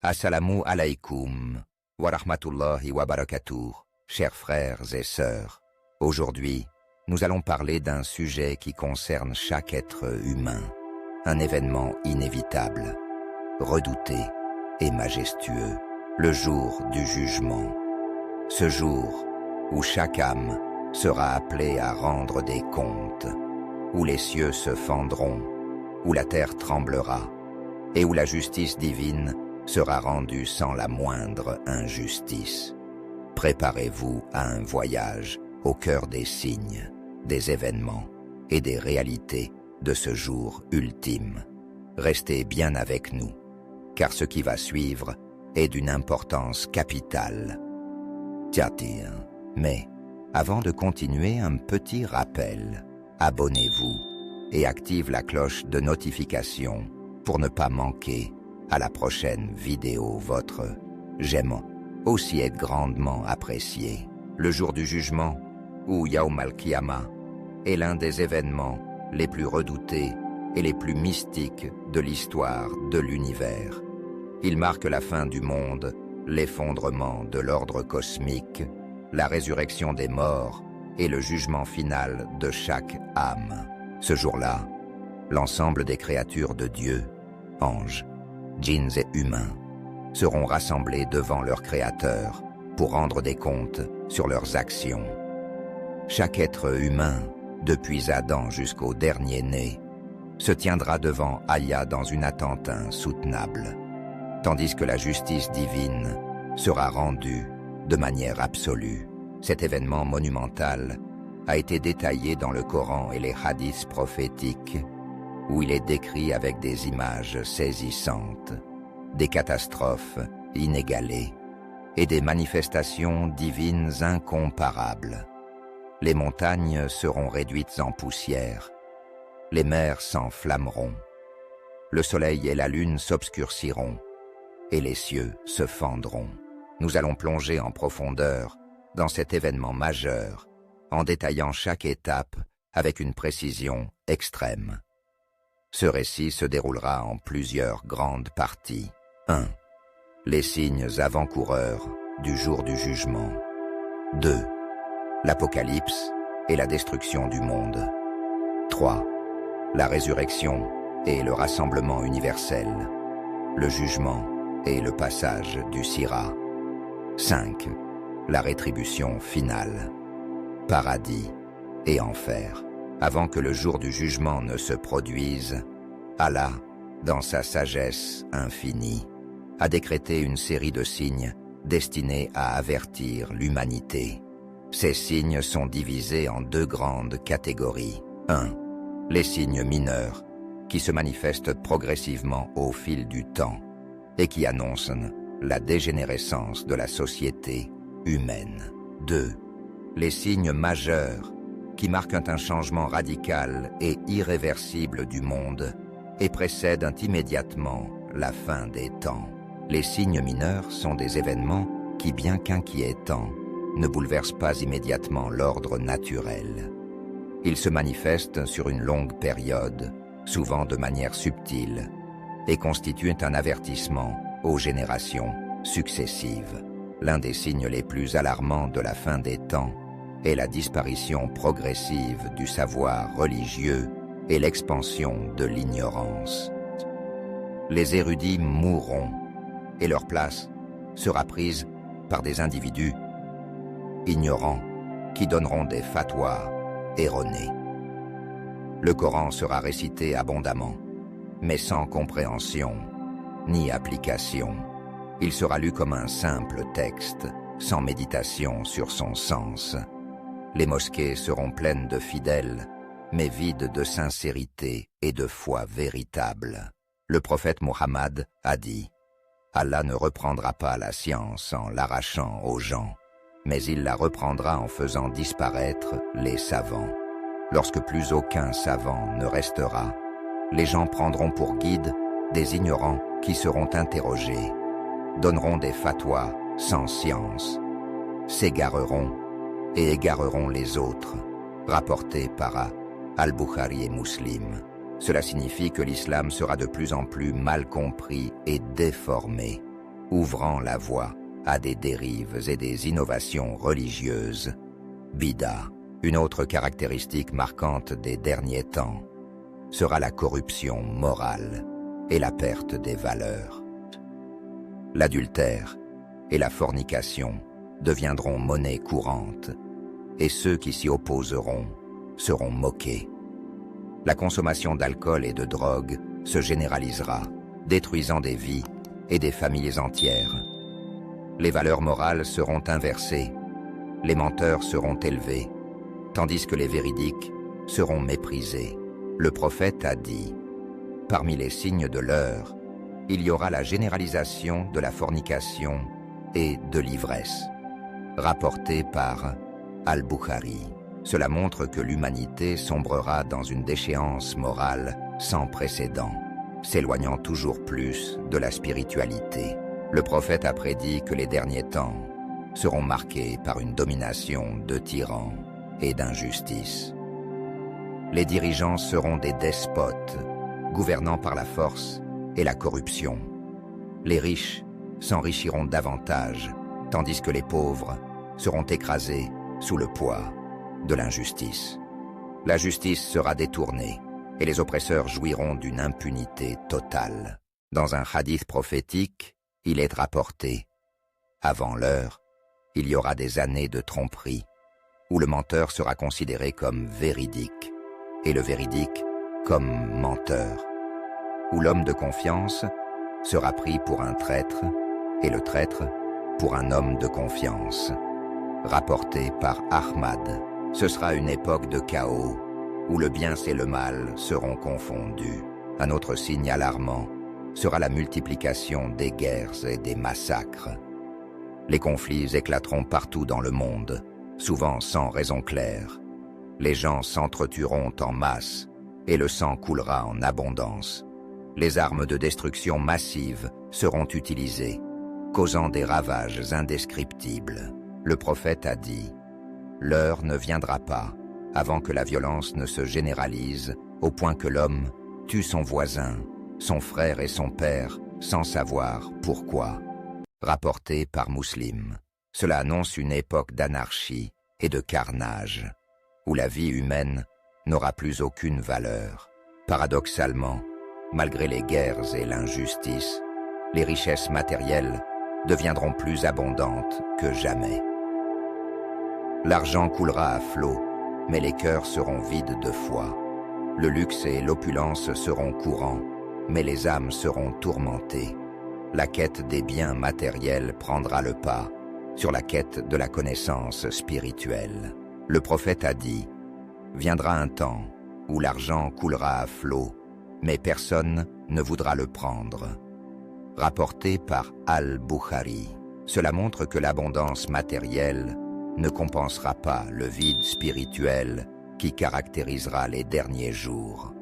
Assalamu alaikum wa rahmatullahi wa barakatuh, chers frères et sœurs. Aujourd'hui, nous allons parler d'un sujet qui concerne chaque être humain, un événement inévitable, redouté et majestueux, le jour du jugement. Ce jour où chaque âme sera appelée à rendre des comptes, où les cieux se fendront, où la terre tremblera, et où la justice divine sera rendue sans la moindre injustice. Préparez-vous à un voyage au cœur des signes, des événements et des réalités de ce jour ultime. Restez bien avec nous, car ce qui va suivre est d'une importance capitale. Mais, avant de continuer, un petit rappel. Abonnez-vous et active la cloche de notification pour ne pas manquer à la prochaine vidéo. Votre j'aime aussi être grandement apprécié. Le jour du jugement, ou Yawm al-Qiyamah, est l'un des événements les plus redoutés et les plus mystiques de l'histoire de l'univers. Il marque la fin du monde, l'effondrement de l'ordre cosmique, la résurrection des morts et le jugement final de chaque âme. Ce jour-là, l'ensemble des créatures de Dieu, anges, djinns et humains, seront rassemblés devant leur Créateur pour rendre des comptes sur leurs actions. Chaque être humain, depuis Adam jusqu'au dernier né, se tiendra devant Allah dans une attente insoutenable, tandis que la justice divine sera rendue de manière absolue. Cet événement monumental a été détaillé dans le Coran et les hadiths prophétiques, où il est décrit avec des images saisissantes, des catastrophes inégalées et des manifestations divines incomparables. Les montagnes seront réduites en poussière, les mers s'enflammeront, le soleil et la lune s'obscurciront, et les cieux se fendront. Nous allons plonger en profondeur dans cet événement majeur, en détaillant chaque étape avec une précision extrême. Ce récit se déroulera en plusieurs grandes parties. 1. Les signes avant-coureurs du jour du jugement. 2. L'Apocalypse et la destruction du monde. 3. La résurrection et le rassemblement universel. Le jugement et le passage du Sirat. 5. La rétribution finale. Paradis et enfer. Avant que le jour du jugement ne se produise, Allah, dans sa sagesse infinie, a décrété une série de signes destinés à avertir l'humanité. Ces signes sont divisés en deux grandes catégories. 1. Les signes mineurs, qui se manifestent progressivement au fil du temps et qui annoncent la dégénérescence de la société humaine. 2. Les signes majeurs, qui marquent un changement radical et irréversible du monde et précèdent immédiatement la fin des temps. Les signes mineurs sont des événements qui, bien qu'inquiétants, ne bouleversent pas immédiatement l'ordre naturel. Ils se manifestent sur une longue période, souvent de manière subtile, et constituent un avertissement aux générations successives. L'un des signes les plus alarmants de la fin des temps est la disparition progressive du savoir religieux et l'expansion de l'ignorance. Les érudits mourront et leur place sera prise par des individus ignorants qui donneront des fatwas erronés. Le Coran sera récité abondamment, mais sans compréhension ni application. Il sera lu comme un simple texte, sans méditation sur son sens. Les mosquées seront pleines de fidèles, mais vides de sincérité et de foi véritable. Le prophète Mohammed a dit « Allah ne reprendra pas la science en l'arrachant aux gens, mais il la reprendra en faisant disparaître les savants. Lorsque plus aucun savant ne restera, les gens prendront pour guide des ignorants qui seront interrogés, donneront des fatwas sans science, s'égareront et égareront les autres, rapporté par Al-Bukhari et Muslim. Cela signifie que l'islam sera de plus en plus mal compris et déformé. ouvrant la voie à des dérives et des innovations religieuses. Bida, une autre caractéristique marquante des derniers temps, sera la corruption morale et la perte des valeurs. L'adultère et la fornication deviendront monnaie courante, et ceux qui s'y opposeront seront moqués. La consommation d'alcool et de drogue se généralisera, détruisant des vies et des familles entières. Les valeurs morales seront inversées, les menteurs seront élevés, tandis que les véridiques seront méprisés. Le prophète a dit, « Parmi les signes de l'heure, il y aura la généralisation de la fornication et de l'ivresse. » Rapporté par Al-Bukhari. Cela montre que l'humanité sombrera dans une déchéance morale sans précédent, s'éloignant toujours plus de la spiritualité. Le prophète a prédit que les derniers temps seront marqués par une domination de tyrans et d'injustice. Les dirigeants seront des despotes, gouvernant par la force et la corruption. Les riches s'enrichiront davantage, tandis que les pauvres seront écrasés sous le poids de l'injustice. La justice sera détournée et les oppresseurs jouiront d'une impunité totale. Dans un hadith prophétique, il est rapporté « Avant l'heure, il y aura des années de tromperie, où le menteur sera considéré comme véridique, et le véridique comme menteur, où l'homme de confiance sera pris pour un traître, et le traître pour un homme de confiance. » Rapporté par Ahmad, ce sera une époque de chaos, où le bien et le mal seront confondus. Un autre signe alarmant sera la multiplication des guerres et des massacres. Les conflits éclateront partout dans le monde, souvent sans raison claire. Les gens s'entretueront en masse et le sang coulera en abondance. Les armes de destruction massive seront utilisées, causant des ravages indescriptibles. Le prophète a dit « L'heure ne viendra pas avant que la violence ne se généralise au point que l'homme tue son voisin, son frère et son père sans savoir pourquoi. » Rapporté par Muslim, cela annonce une époque d'anarchie et de carnage, où la vie humaine n'aura plus aucune valeur. Paradoxalement, malgré les guerres et l'injustice, les richesses matérielles deviendront plus abondantes que jamais. L'argent coulera à flot, mais les cœurs seront vides de foi. Le luxe et l'opulence seront courants, mais les âmes seront tourmentées. La quête des biens matériels prendra le pas sur la quête de la connaissance spirituelle. Le prophète a dit « Viendra un temps où l'argent coulera à flot, mais personne ne voudra le prendre. » Rapporté par Al-Bukhari. Cela montre que l'abondance matérielle ne compensera pas le vide spirituel qui caractérisera les derniers jours.